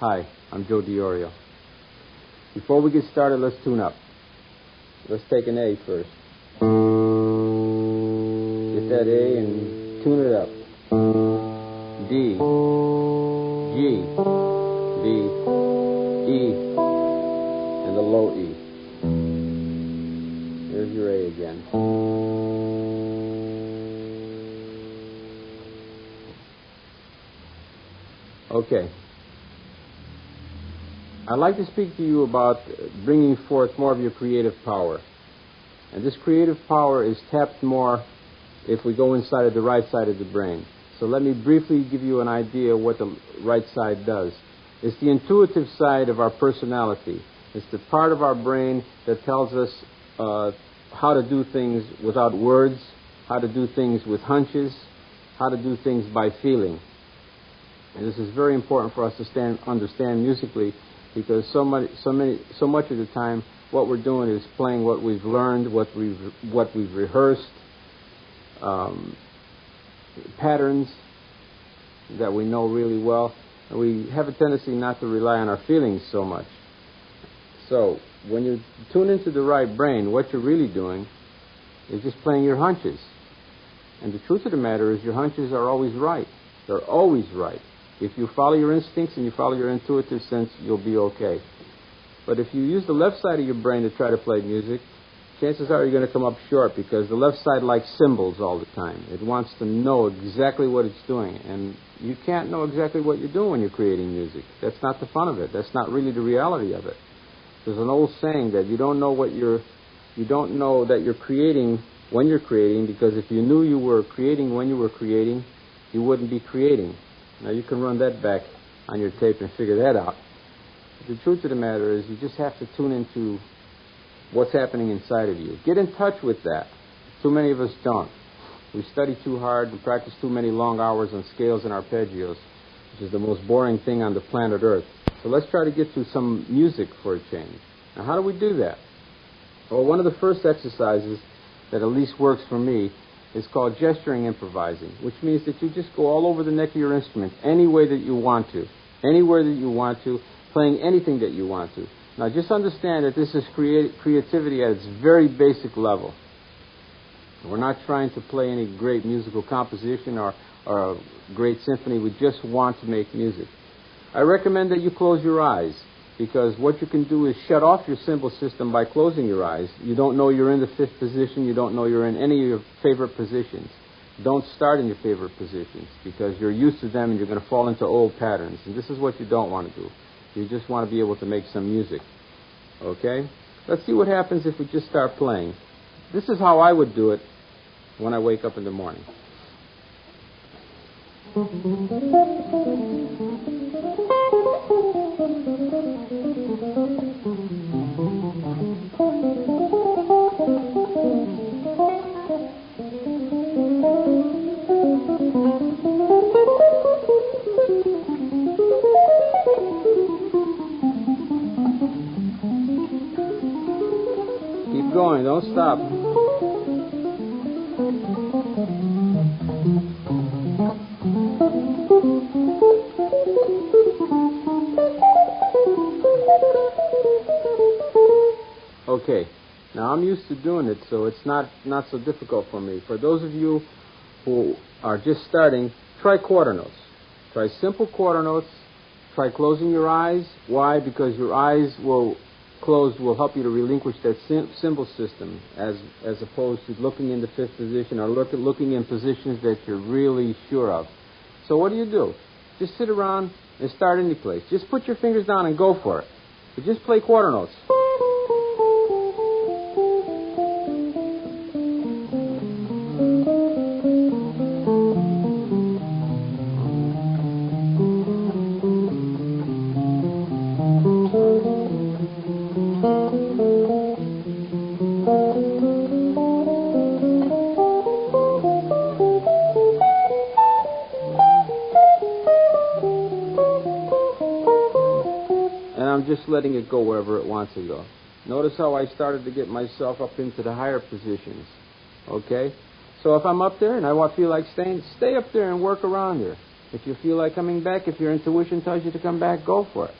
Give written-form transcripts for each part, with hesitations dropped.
Hi, I'm Diorio. Before we get started, let's tune up. Let's take an A first. Get that A and tune it up. D, G, B, E, and the low E. There's your A again. Okay. I'd like to speak to you about bringing forth more of your creative power. And this creative power is tapped more if we go inside of the right side of the brain. So let me briefly give you an idea of what the right side does. It's the intuitive side of our personality. It's the part of our brain that tells us how to do things without words, how to do things with hunches, how to do things by feeling. And this is very important for us to understand musically, because so much of the time what we're doing is playing what we've learned, what we've rehearsed, patterns that we know really well. And we have a tendency not to rely on our feelings so much. So when you tune into the right brain, what you're really doing is just playing your hunches. And the truth of the matter is your hunches are always right. They're always right. If you follow your instincts and you follow your intuitive sense, you'll be okay. But if you use the left side of your brain to try to play music, chances are you're going to come up short, because the left side likes symbols all the time. It wants to know exactly what it's doing. And you can't know exactly what you're doing when you're creating music. That's not the fun of it. That's not really the reality of it. There's an old saying that you don't know that you're creating when you're creating, because if you knew you were creating when you were creating, you wouldn't be creating. Now you can run that back on your tape and figure that out. But the truth of the matter is you just have to tune into what's happening inside of you. Get in touch with that. Too many of us don't. We study too hard and practice too many long hours on scales and arpeggios, which is the most boring thing on the planet Earth. So let's try to get to some music for a change. Now, how do we do that? Well, one of the first exercises that at least works for me is called gesturing improvising, which means that you just go all over the neck of your instrument any way that you want to, anywhere that you want to, playing anything that you want to. Now, just understand that this is creativity at its very basic level. We're not trying to play any great musical composition or a great symphony. We just want to make music. I recommend that you close your eyes, because what you can do is shut off your symbol system by closing your eyes. You don't know you're in the fifth position. You don't know you're in any of your favorite positions. Don't start in your favorite positions, because you're used to them and you're going to fall into old patterns. And this is what you don't want to do. You just want to be able to make some music. Okay? Let's see what happens if we just start playing. This is how I would do it when I wake up in the morning. Keep going, don't stop. Okay, now I'm used to doing it, so it's not so difficult for me. For those of you who are just starting, try quarter notes. Try simple quarter notes. Try closing your eyes. Why? Because your eyes closed will help you to relinquish that symbol system, as opposed to looking in the fifth position or looking in positions that you're really sure of. So what do? Just sit around and start any place. Just put your fingers down and go for it. But just play quarter notes. I'm just letting it go wherever it wants to go. Notice how I started to get myself up into the higher positions. Okay? So if I'm up there and I feel like staying, stay up there and work around there. If you feel like coming back, if your intuition tells you to come back, go for it.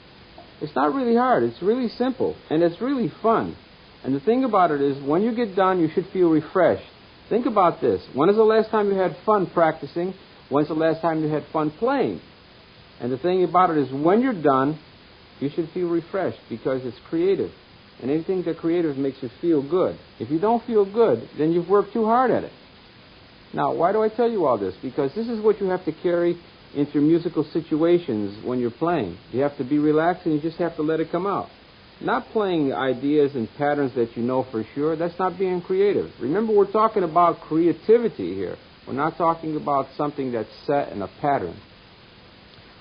It's not really hard. It's really simple. And it's really fun. And the thing about it is, when you get done, you should feel refreshed. Think about this. When is the last time you had fun practicing? When's the last time you had fun playing? And the thing about it is, when you're done, you should feel refreshed, because it's creative. And anything that creative makes you feel good. If you don't feel good, then you've worked too hard at it. Now, why do I tell you all this? Because this is what you have to carry into musical situations when you're playing. You have to be relaxed and you just have to let it come out. Not playing ideas and patterns that you know for sure. That's not being creative. Remember, we're talking about creativity here. We're not talking about something that's set in a pattern.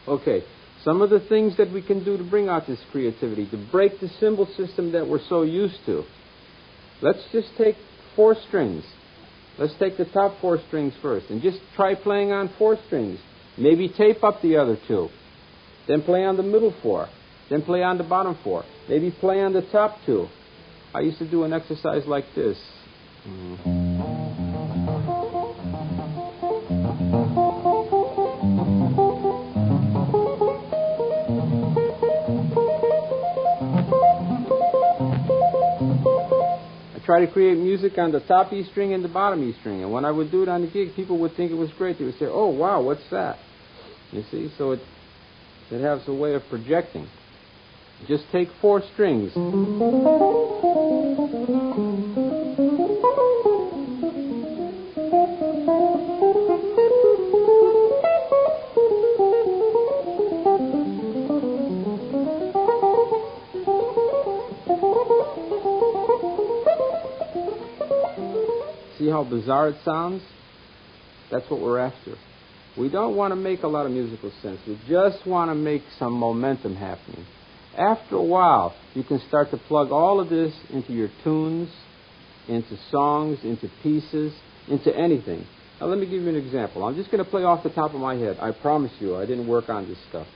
Okay, some of the things that we can do to bring out this creativity, to break the symbol system that we're so used to. Let's just take 4 strings. Let's take the top 4 strings first and just try playing on 4 strings. Maybe tape up the other 2. Then play on the middle 4. Then play on the bottom 4. Maybe play on the top 2. I used to do an exercise like this. Try to create music on the top E string and the bottom E string. And when I would do it on the gig, people would think it was great. They would say, oh, wow, what's that? You see, so it has a way of projecting. Just take 4 strings. See how bizarre it sounds? That's what we're after. We don't want to make a lot of musical sense. We just want to make some momentum happening. After a while, you can start to plug all of this into your tunes, into songs, into pieces, into anything. Now, let me give you an example. I'm just going to play off the top of my head. I promise you, I didn't work on this stuff.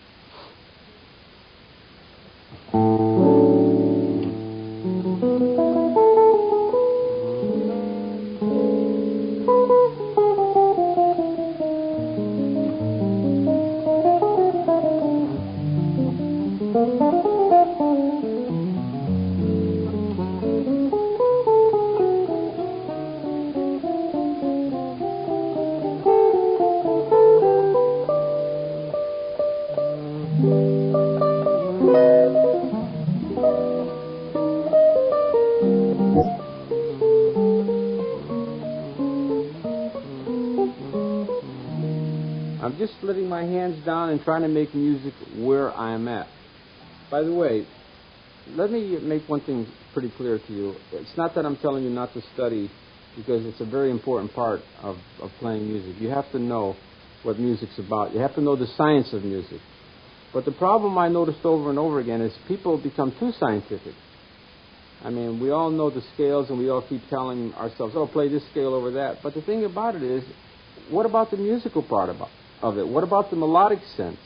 I'm just letting my hands down and trying to make music where I'm at. By the way, let me make one thing pretty clear to you. It's not that I'm telling you not to study, because it's a very important part of playing music. You have to know what music's about. You have to know the science of music. But the problem I noticed over and over again is people become too scientific. I mean, we all know the scales and we all keep telling ourselves, oh, play this scale over that. But the thing about it is, what about the musical part of it? What about the melodic sense?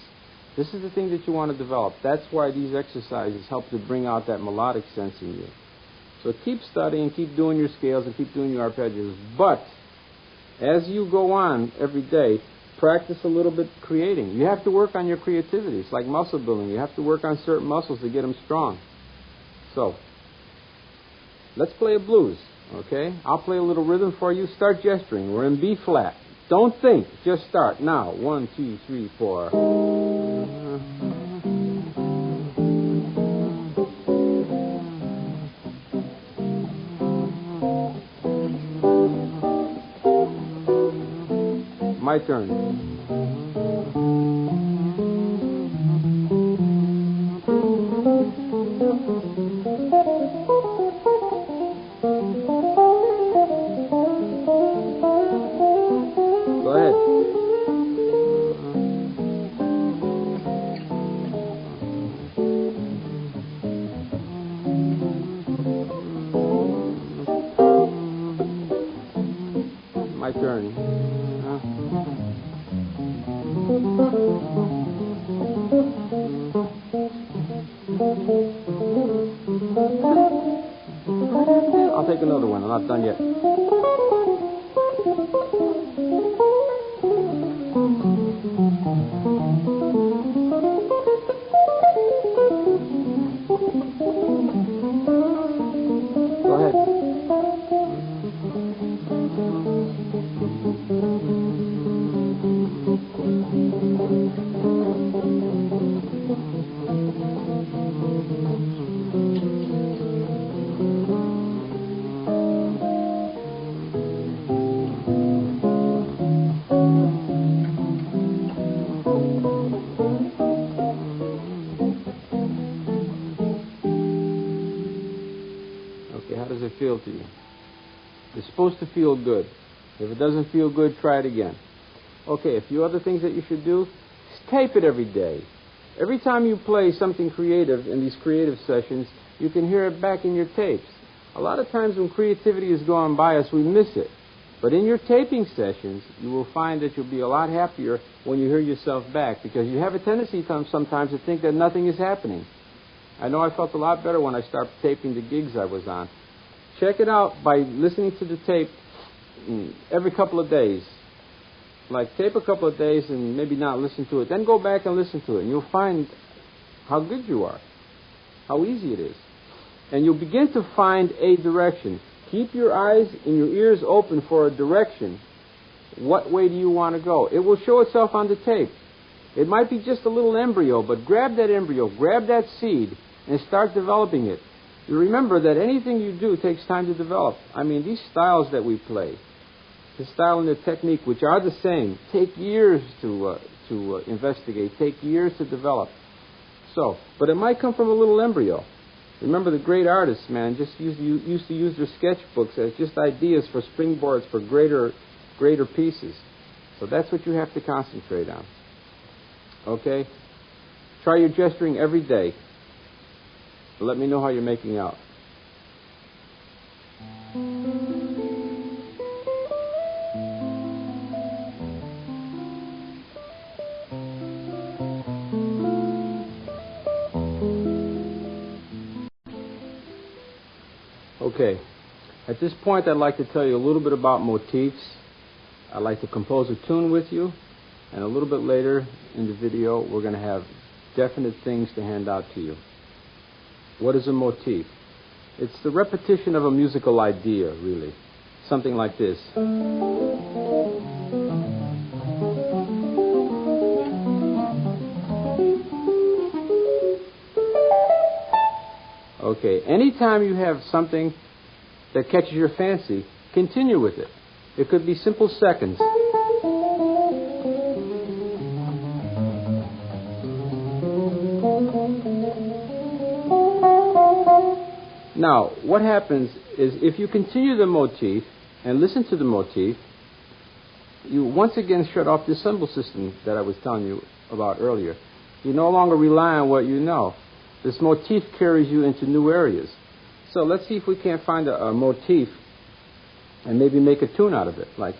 This is the thing that you want to develop. That's why these exercises help to bring out that melodic sense in you. So keep studying, keep doing your scales, and keep doing your arpeggios. But as you go on every day, practice a little bit creating. You have to work on your creativity. It's like muscle building. You have to work on certain muscles to get them strong. So let's play a blues, okay? I'll play a little rhythm for you. Start gesturing. We're in B flat. Don't think. Just start. Now, 1, 2, 3, 4. My turn. Go ahead. My turn. I'll take another one. I'm not done yet. Go ahead. feel to you? It's supposed to feel good. If it doesn't feel good, try it again. Okay, a few other things that you should do. Tape it every day. Every time you play something creative in these creative sessions, you can hear it back in your tapes. A lot of times when creativity is going by us, we miss it. But in your taping sessions, you will find that you'll be a lot happier when you hear yourself back, because you have a tendency sometimes to think that nothing is happening. I know I felt a lot better when I started taping the gigs I was on. Check it out by listening to the tape every couple of days. Like, tape a couple of days and maybe not listen to it. Then go back and listen to it, and you'll find how good you are, how easy it is. And you'll begin to find a direction. Keep your eyes and your ears open for a direction. What way do you want to go? It will show itself on the tape. It might be just a little embryo, but grab that embryo, grab that seed, and start developing it. You remember that anything you do takes time to develop. I mean, these styles that we play, the style and the technique, which are the same, take years to investigate, take years to develop. So, but it might come from a little embryo. Remember, the great artists, man, just used to use their sketchbooks as just ideas for springboards for greater pieces. So that's what you have to concentrate on. Okay? Try your gesturing every day. Let me know how you're making out. Okay, at this point I'd like to tell you a little bit about motifs. I'd like to compose a tune with you, and a little bit later in the video we're going to have definite things to hand out to you. What is a motif? It's the repetition of a musical idea, really. Something like this. Okay, anytime you have something that catches your fancy, continue with it. It could be simple seconds. Now, what happens is if you continue the motif and listen to the motif, you once again shut off the symbol system that I was telling you about earlier. You no longer rely on what you know. This motif carries you into new areas. So let's see if we can't find a motif and maybe make a tune out of it, like...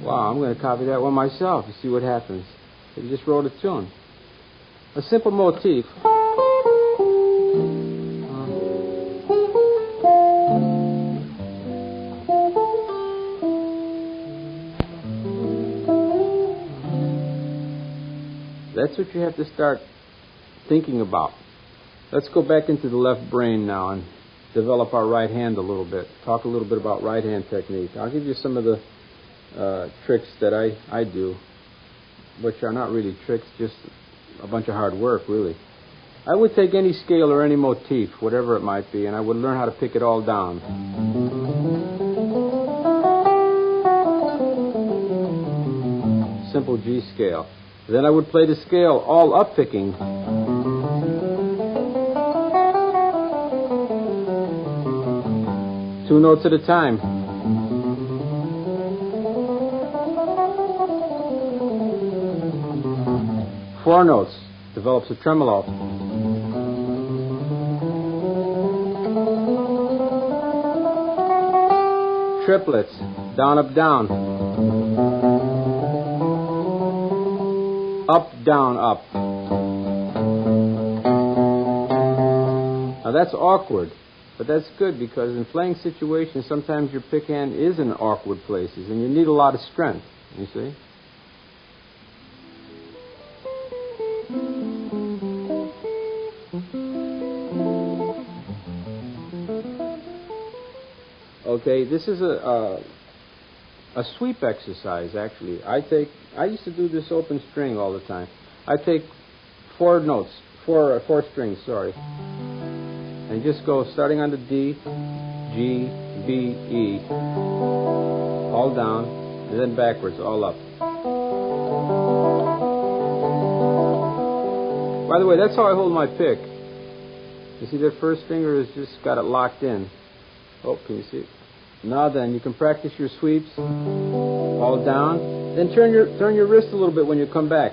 Wow, I'm going to copy that one myself and see what happens. You just wrote a tune. A simple motif. That's what you have to start thinking about. Let's go back into the left brain now and develop our right hand a little bit. Talk a little bit about right hand technique. I'll give you some of the tricks that I do, which are not really tricks, just a bunch of hard work, really. I would take any scale or any motif, whatever it might be, and I would learn how to pick it all down. Simple G scale. Then I would play the scale all up picking. 2 notes at a time. Four notes, develops a tremolo. Triplets, down, up, down. Up, down, up. Now that's awkward, but that's good because in playing situations, sometimes your pick hand is in awkward places and you need a lot of strength, you see? Okay, this is a sweep exercise, actually. I used to do this open string all the time. I take four strings, and just go starting on the D, G, B, E, all down, and then backwards, all up. By the way, that's how I hold my pick. You see that first finger has just got it locked in. Oh, can you see it? Now then, you can practice your sweeps, all down. Then turn your wrist a little bit when you come back.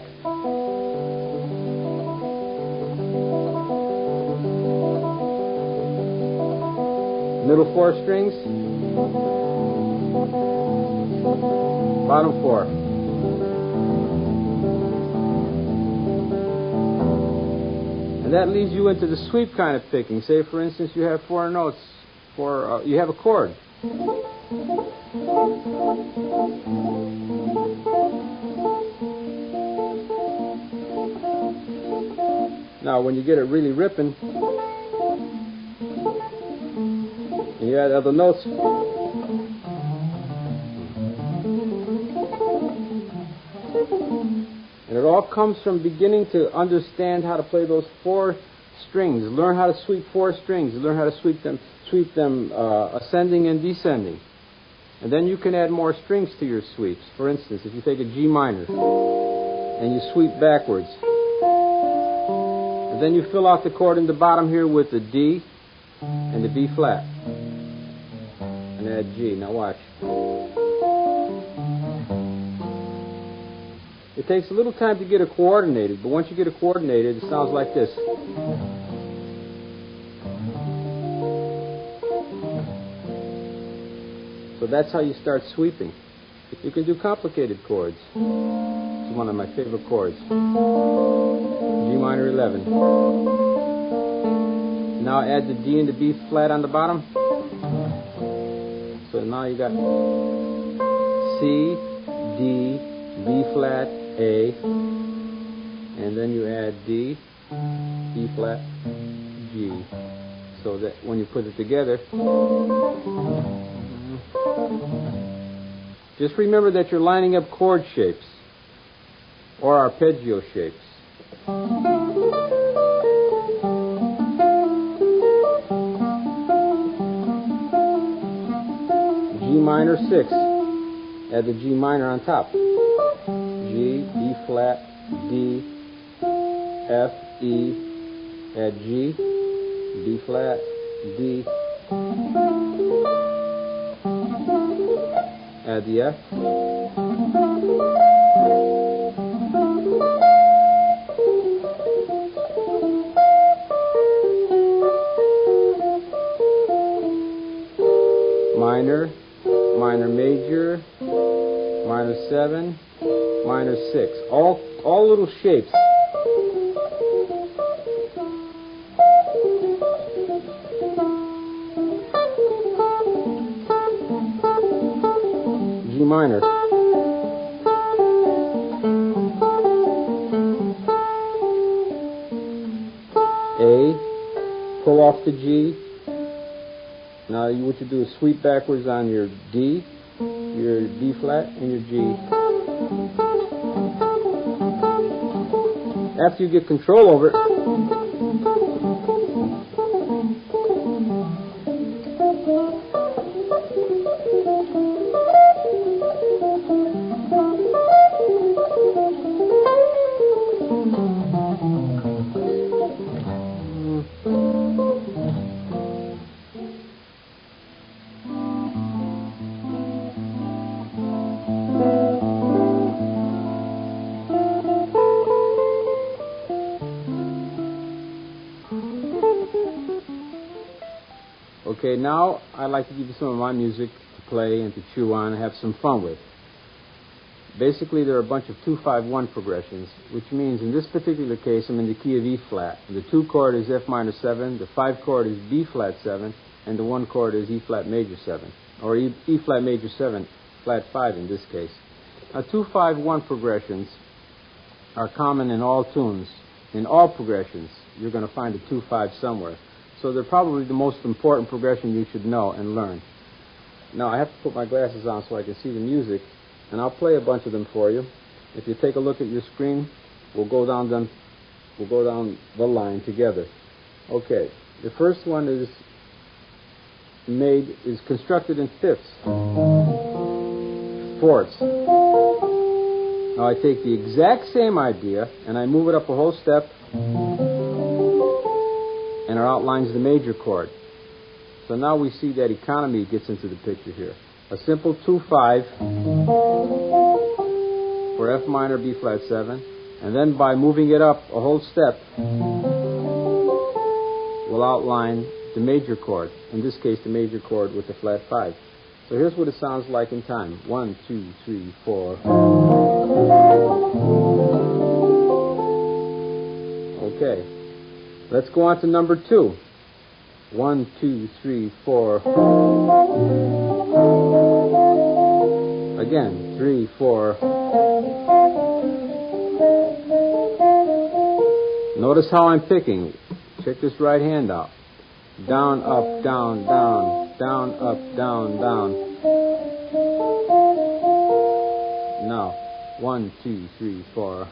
Middle four strings, bottom four. And that leads you into the sweep kind of picking. Say, for instance, you have four notes, you have a chord. Now, when you get it really ripping, and you add other notes, and it all comes from beginning to understand how to play those four strings. Learn how to sweep four strings. Learn how to sweep them ascending and descending. And then you can add more strings to your sweeps. For instance, if you take a G minor and you sweep backwards, and then you fill out the chord in the bottom here with the D and the B flat, and add G. Now watch. It takes a little time to get it coordinated, but once you get it coordinated, it sounds like this. So that's how you start sweeping. You can do complicated chords. This is one of my favorite chords. G minor 11. Now add the D and the B flat on the bottom. So now you got C, D, B flat, A, and then you add D, E flat, G. So that when you put it together, just remember that you're lining up chord shapes or arpeggio shapes. G minor 6. Add the G minor on top. G, E flat, D, F, E, add G, B flat, D, add the F, minor, minor major, minor 7, minor 6, all little shapes. G minor. A, pull off the G. Now what you do is sweep backwards on your D, your B flat, and your G. After you get control over it, okay, now I'd like to give you some of my music to play and to chew on and have some fun with. Basically, there are a bunch of 2-5-1 progressions, which means in this particular case, I'm in the key of E flat. The 2 chord is F minor 7, the 5 chord is B flat 7, and the 1 chord is E flat major 7, or E flat major 7, flat 5 in this case. Now, 2-5-1 progressions are common in all tunes. In all progressions, you're going to find a 2-5 somewhere. So they're probably the most important progression you should know and learn. Now I have to put my glasses on so I can see the music, and I'll play a bunch of them for you. If you take a look at your screen, we'll go down the line together. Okay, the first one is constructed in fifths, fourths. Now I take the exact same idea and I move it up a whole step, and it outlines the major chord. So now we see that economy gets into the picture here. A simple 2-5 for F minor, B flat 7, and then by moving it up a whole step, we'll outline the major chord. In this case, the major chord with the flat 5. So here's what it sounds like in time. 1, 2, 3, 4. Okay. Let's go on to number 2. 1, 2, 3, 4. Again, 3, 4. Notice how I'm picking. Check this right hand out. Down, up, down, down. Down, up, down, down. Now, 1, 2, 3, 4.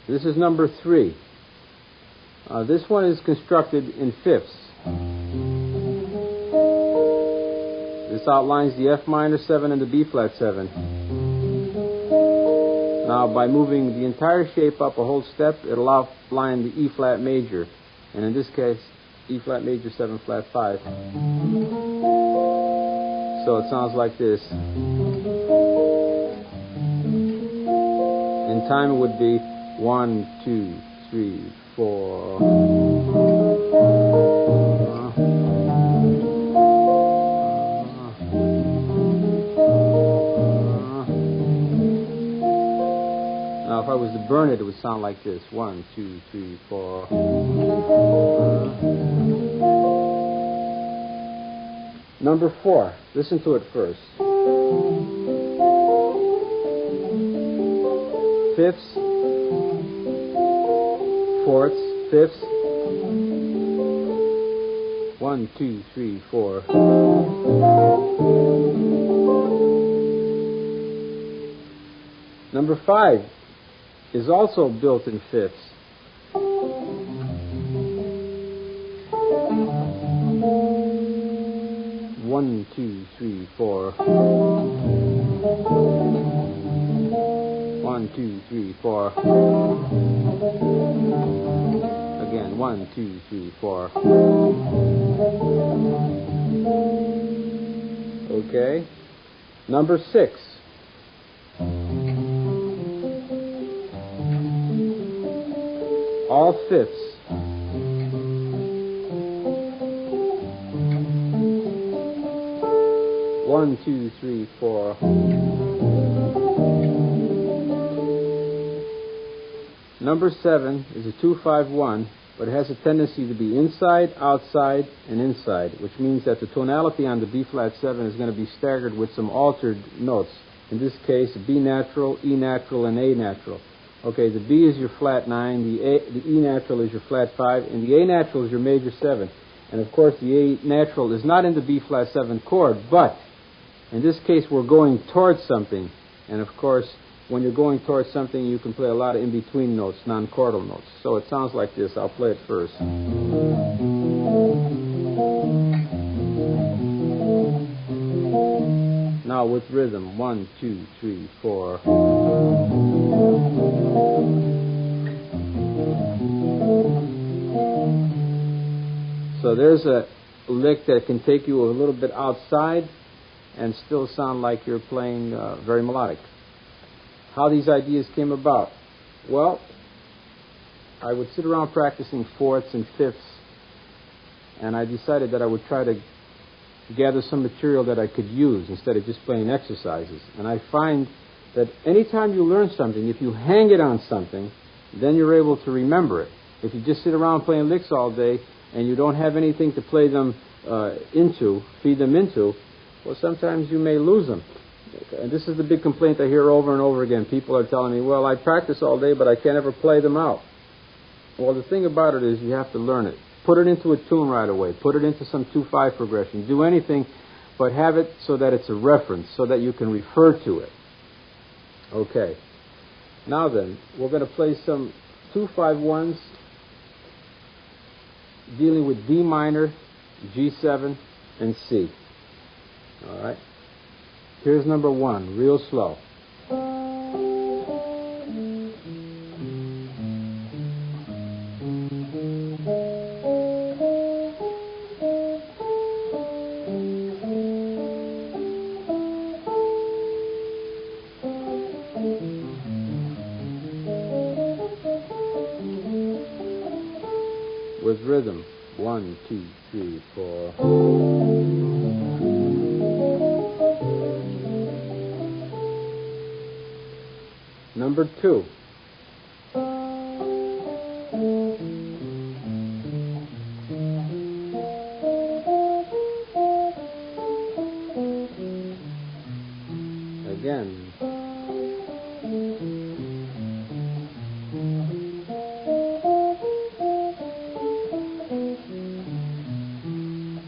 This is number 3. This one is constructed in fifths. This outlines the F minor 7 and the B flat 7. Now, by moving the entire shape up a whole step, it'll outline the E flat major, and in this case, E flat major 7 flat 5. So it sounds like this. In time, it would be 1, 2, 3, 4. Now, if I was to burn it, it would sound like this. 1, 2, 3, 4. Number 4. Listen to it first. Fifths, fourths, fifths. 1, 2, 3, 4. Number 5 is also built in fifths. 1, 2, 3, 4. 1, 2, 3, 4. Again, 1, 2, 3, 4. Okay. Number 6. All fifths. 1, 2, 3, 4. Number 7 is a 2-5-1, but it has a tendency to be inside, outside, and inside, which means that the tonality on the B flat 7 is going to be staggered with some altered notes. In this case, B natural, E natural, and A natural. Okay, the B is your flat 9, the E natural is your flat 5, and the A natural is your major 7. And of course, the A natural is not in the B flat 7 chord, but in this case, we're going towards something. And of course, when you're going towards something, you can play a lot of in-between notes, non-chordal notes. So it sounds like this. I'll play it first. Now with rhythm. 1, 2, 3, 4. So there's a lick that can take you a little bit outside and still sound like you're playing very melodic. How these ideas came about? Well, I would sit around practicing fourths and fifths, and I decided that I would try to gather some material that I could use instead of just playing exercises. And I find that anytime you learn something, if you hang it on something, then you're able to remember it. If you just sit around playing licks all day and you don't have anything to play them feed them into, well, sometimes you may lose them. And this is the big complaint I hear over and over again. People are telling me, well, I practice all day, but I can't ever play them out. Well, the thing about it is you have to learn it. Put it into a tune right away. Put it into some 2/5 progression. Do anything, but have it so that it's a reference, so that you can refer to it. Okay. Now then, we're going to play some 2/5-1s dealing with D minor, G7, and C. All right. Here's number 1, real slow. With rhythm. 1, 2, 3, 4. Number 2. Again.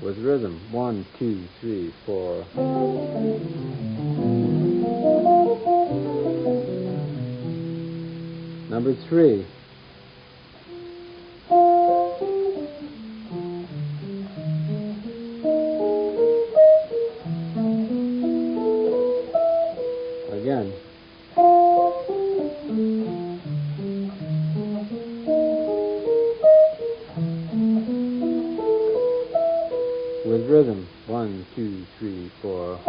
With rhythm. 1, 2, 3, 4. Number 3. Again. With rhythm. 1, 2, 3, 4.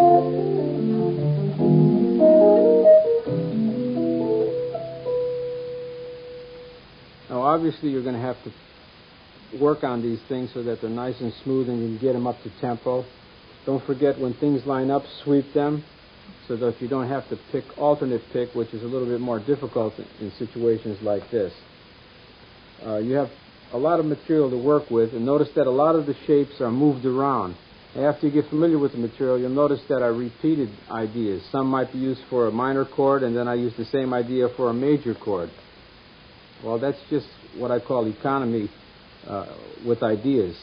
Now, obviously, you're going to have to work on these things so that they're nice and smooth and you can get them up to tempo. Don't forget, when things line up, sweep them so that you don't have to alternate pick, which is a little bit more difficult in situations like this. You have a lot of material to work with, and notice that a lot of the shapes are moved around. After you get familiar with the material, you'll notice that I repeated ideas. Some might be used for a minor chord, and then I use the same idea for a major chord. Well, that's just what I call economy with ideas.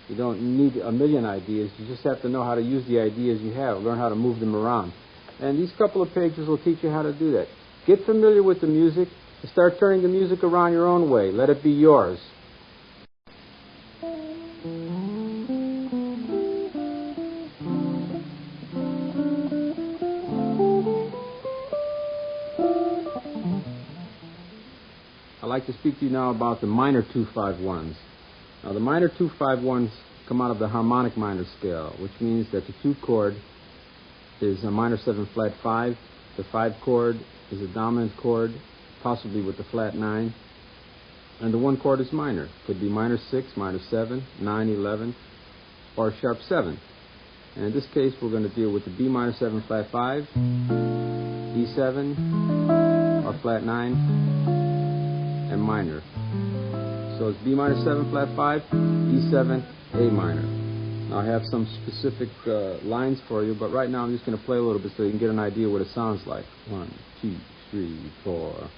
You don't need a million ideas. You just have to know how to use the ideas you have, learn how to move them around. And these couple of pages will teach you how to do that. Get familiar with the music and start turning the music around your own way. Let it be yours. I'd like to speak to you now about the minor 2/5-1s. Now, the minor 2/5-1s come out of the harmonic minor scale, which means that the 2 chord is a minor 7 flat 5. The 5 chord is a dominant chord, possibly with the flat 9. And the 1 chord is minor. Could be minor 6, minor 7, 9, 11, or sharp 7. And in this case, we're going to deal with the B minor 7 flat 5, E7, or flat 9, and minor. So it's B minor 7 flat 5, E7, A minor. Now I have some specific lines for you, but right now I'm just going to play a little bit so you can get an idea what it sounds like. 1, 2, 3, 4.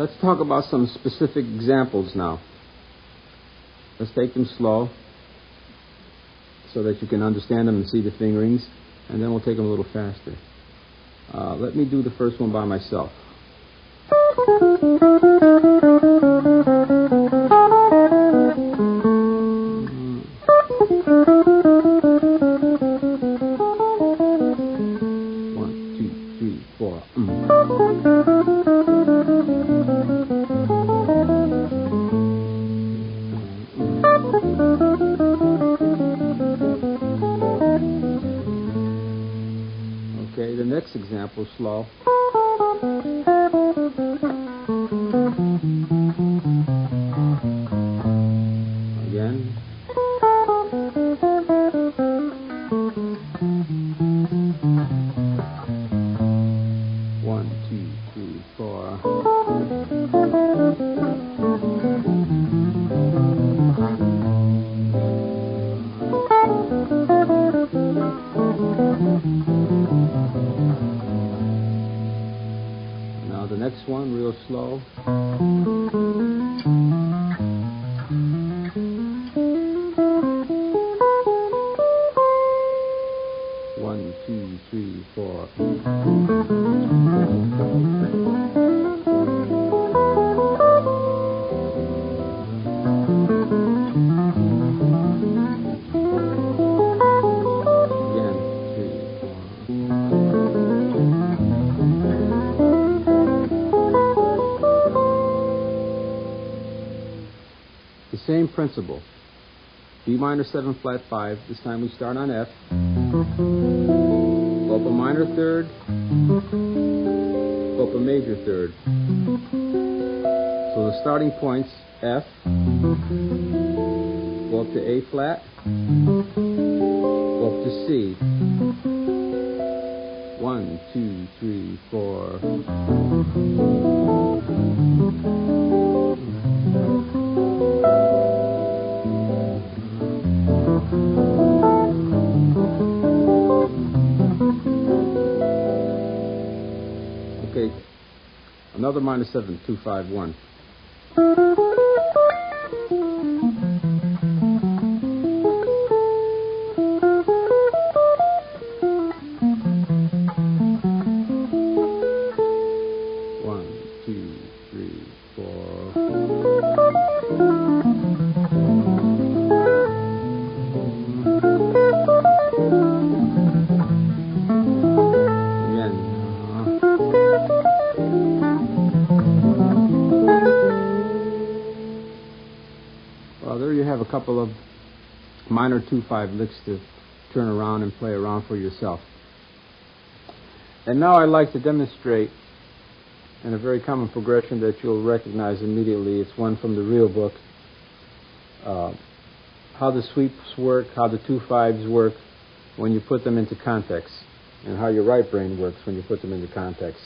Let's talk about some specific examples now. Let's take them slow so that you can understand them and see the fingerings, and then we'll take them a little faster. Let me do the first one by myself. One, two, three, four. Okay, the next example, slow. Again. One, two, three, four. Now the next one, real slow. One, two, three, four. Again, 3, 4. The same principle. B minor 7 flat 5. This time we start on F. Go up a minor third. Go up a major third. So the starting points F. Go up to A flat. Go up to C. 1, 2, 3, 4. Okay, another minor 7, 2, 5, 1. Well, there you have a couple of minor 2-5 licks to turn around and play around for yourself. And now I'd like to demonstrate in a very common progression that you'll recognize immediately. It's one from the real book. How the sweeps work, how the 2-5s work when you put them into context, and how your right brain works when you put them into context.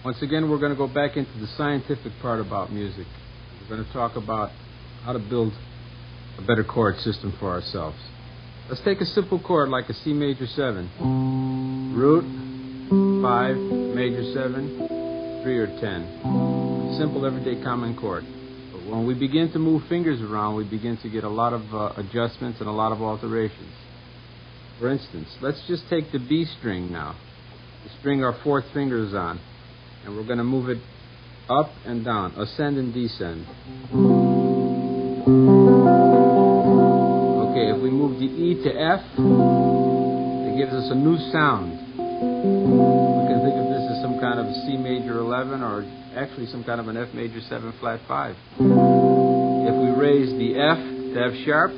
Once again, we're going to go back into the scientific part about music. We're going to talk about how to build a better chord system for ourselves. Let's take a simple chord like a C major 7. Root, 5, major 7, 3 or 10. Simple, everyday, common chord. But when we begin to move fingers around, we begin to get a lot of adjustments and a lot of alterations. For instance, let's just take the B string now. The string our fourth finger is on. And we're going to move it up and down, ascend and descend. Okay, if we move the E to F, it gives us a new sound. We can think of this as some kind of a C major 11 or actually some kind of an F major 7 flat 5. If we raise the F to F sharp,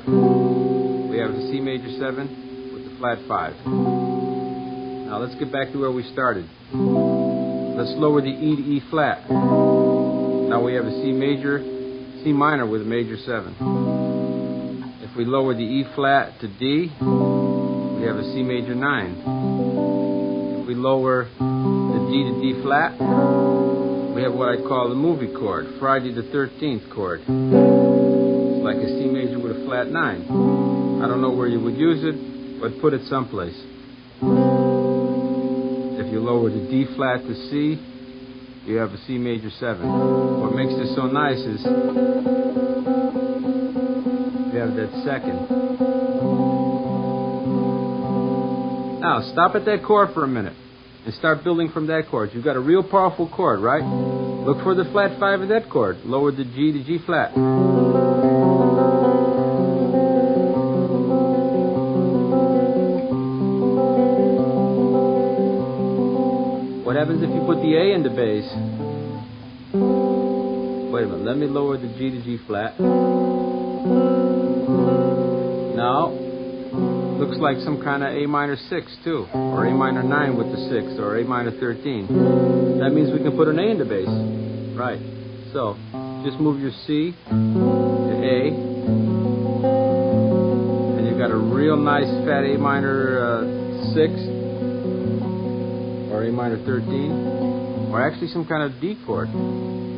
we have the C major 7 with the flat 5. Now let's get back to where we started. Let's lower the E to E flat. Now we have a C minor with a major 7. If we lower the E flat to D, we have a C major 9. If we lower the D to D flat, we have what I call the movie chord, Friday the 13th chord. It's like a C major with a flat 9. I don't know where you would use it, but put it someplace. If you lower the D flat to C, you have a C major 7. What makes this so nice is you have that second. Now, stop at that chord for a minute and start building from that chord. You've got a real powerful chord, right? Look for the flat 5 in that chord. Lower the G to G flat. What happens if you put the A in the bass? Wait a minute, let me lower the G to G flat. Now, looks like some kind of A minor 6 too, or A minor 9 with the 6, or A minor 13. That means we can put an A in the bass. Right, so just move your C to A, and you've got a real nice fat A minor 6, or A minor 13, or actually some kind of D chord.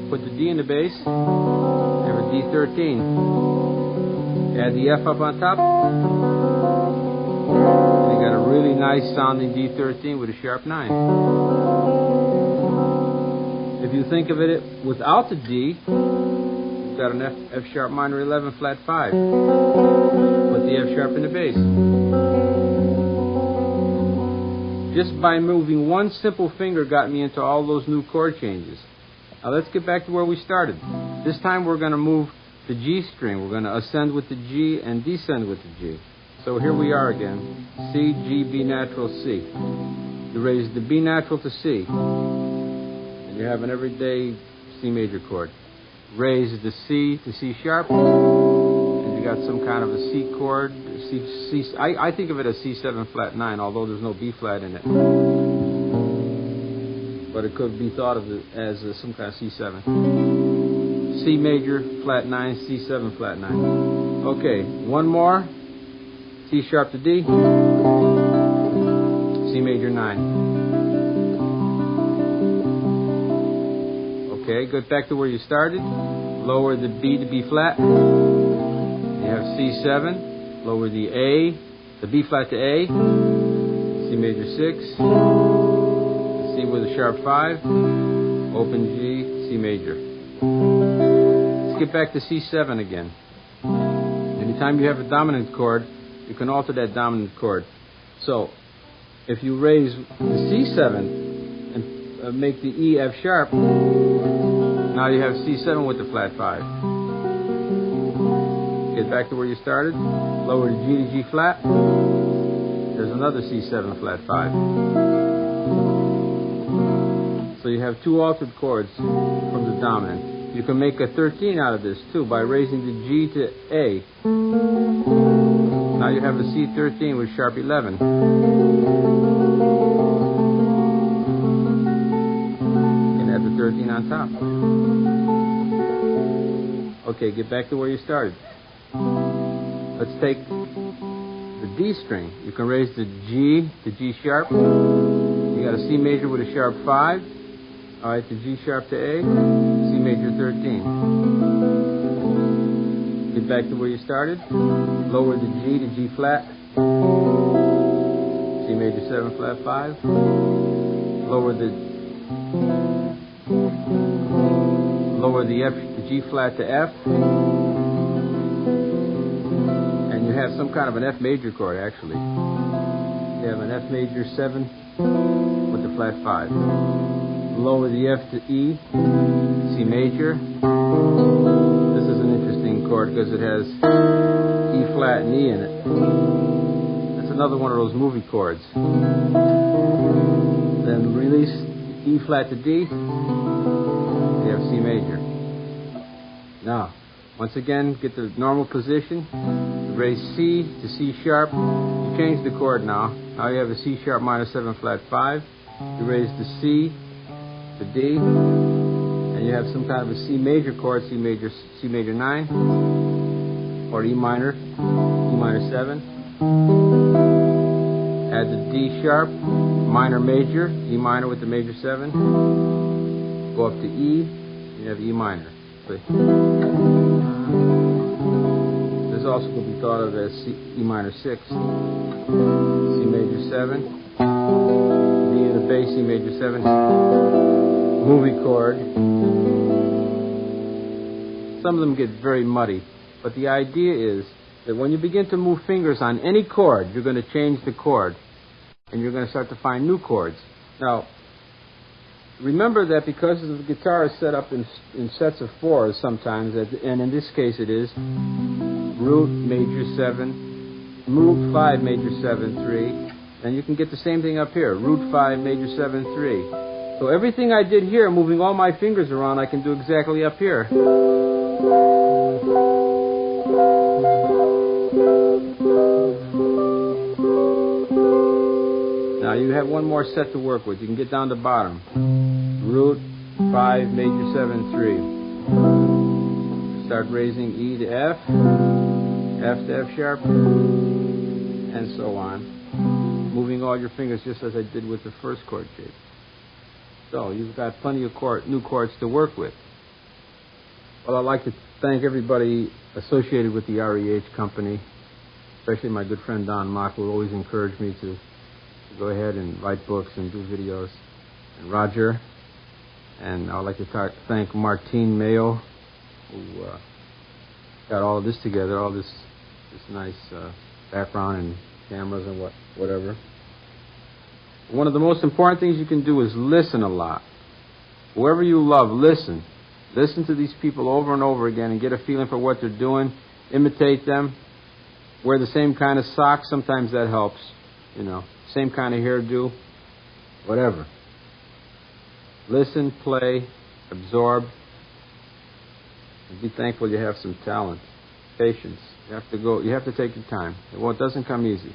Put the D in the bass, have a D13. Add the F up on top, and you got a really nice sounding D13 with a sharp 9. If you think of it without the D, you've got an F sharp minor 11 flat 5. Put the F sharp in the bass. Just by moving one simple finger got me into all those new chord changes. Now let's get back to where we started. This time we're going to move the G string. We're going to ascend with the G and descend with the G. So here we are again. C, G, B natural, C. You raise the B natural to C. And you have an everyday C major chord. Raise the C to C sharp. And you got some kind of a C chord. I think of it as C7 flat 9, although there's no B flat in it. But it could be thought of as some kind of C7. C major, flat 9, C7, flat 9. Okay, one more. C sharp to D. C major 9. Okay, go back to where you started. Lower the B to B flat. You have C7. Lower the A, the B flat to A. C major 6. C with a sharp 5, open G, C major. Let's get back to C7 again. Anytime you have a dominant chord, you can alter that dominant chord. So, if you raise the C7 and make the E F sharp, now you have C7 with the flat 5. Get back to where you started, lower the G to G flat, there's another C7 flat 5. So you have two altered chords from the dominant. You can make a 13 out of this too by raising the G to A. Now you have a C13 with sharp 11. And add the 13 on top. Okay, get back to where you started. Let's take the D string. You can raise the G to G sharp. You got a C major with a sharp 5. All right, the G sharp to A, C major 13. Get back to where you started. Lower the G to G flat. C major 7 flat 5. Lower the F, the G flat to F. And you have some kind of an F major chord actually. You have an F major 7 with the flat 5. Lower the F to E, C major. This is an interesting chord because it has E flat and E in it. That's another one of those movie chords. Then release E flat to D, you have C major. Now, once again, get the normal position. Raise C to C sharp. You change the chord now. Now you have a C sharp minor 7 flat 5. You raise the C to D, and you have some kind of a C major chord, C major 9, or E minor 7. Add the D sharp, minor major, E minor with the major 7. Go up to E, and you have E minor. This also could be thought of as E minor 6, C major 7, D in the bass, C major 7. Movie chord. Some of them get very muddy, but the idea is that when you begin to move fingers on any chord, you're going to change the chord, and you're going to start to find new chords. Now, remember that because the guitar is set up in sets of 4s sometimes, and in this case it is root major 7, root 5 major 7 3, and you can get the same thing up here, root 5 major 7 3. So everything I did here, moving all my fingers around, I can do exactly up here. Now you have one more set to work with. You can get down to bottom. Root 5 major 7 3. Start raising E to F, F to F sharp, and so on. Moving all your fingers just as I did with the first chord shape. So you've got plenty of new chords to work with. Well, I'd like to thank everybody associated with the REH company, especially my good friend Don Mock, who always encouraged me to go ahead and write books and do videos, and Roger. And I'd like to thank Martine Mayo, who got all of this together, all this nice background and cameras and whatever. One of the most important things you can do is listen a lot. Whoever you love, listen. Listen to these people over and over again and get a feeling for what they're doing. Imitate them. Wear the same kind of socks. Sometimes that helps. You know, same kind of hairdo. Whatever. Listen, play, absorb. And be thankful you have some talent. Patience. You have to take your time. Well, it doesn't come easy.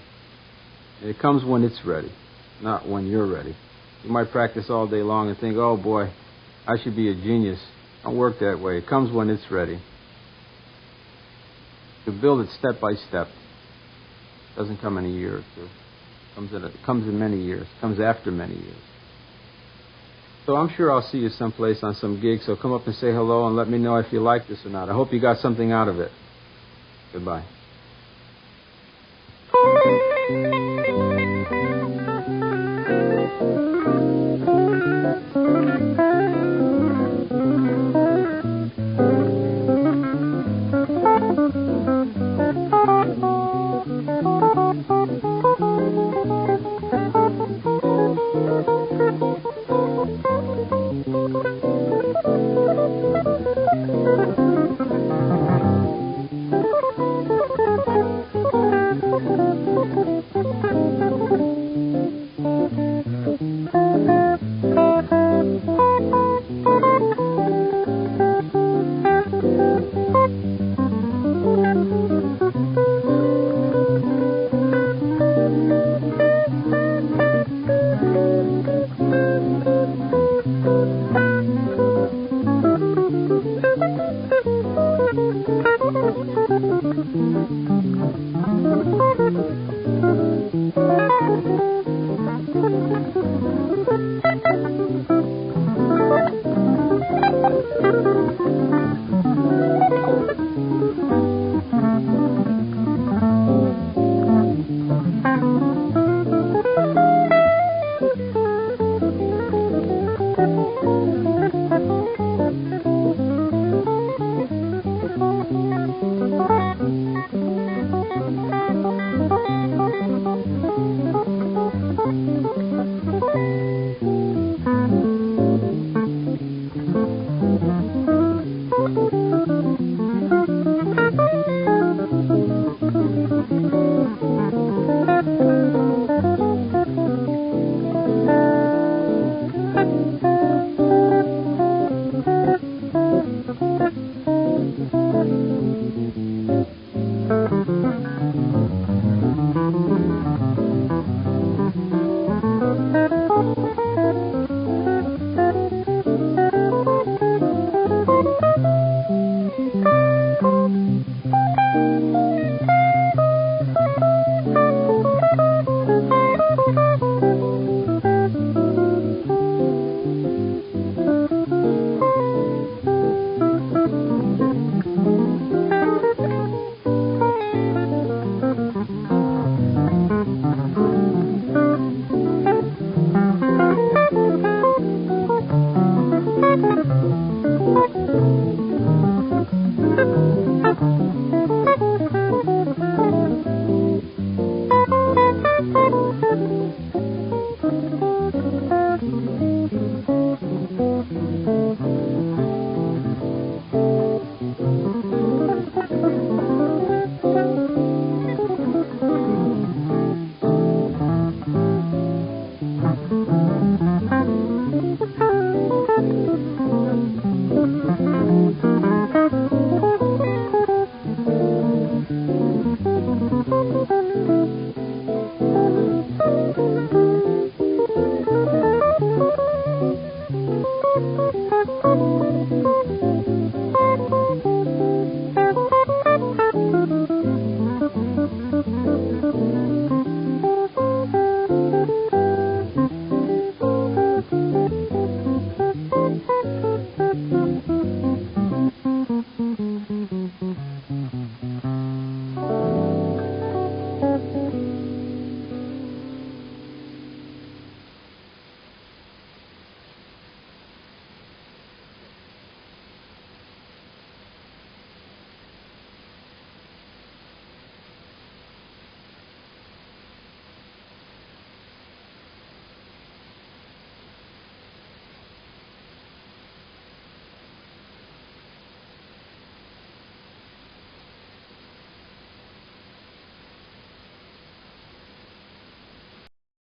It comes when it's ready, not when you're ready. You might practice all day long and think, oh boy, I should be a genius. Don't work that way. It comes when it's ready. You build it step by step. It doesn't come in a year or two. It comes in many years. It comes after many years. So I'm sure I'll see you someplace on some gig, so come up and say hello and let me know if you like this or not. I hope you got something out of it. Goodbye.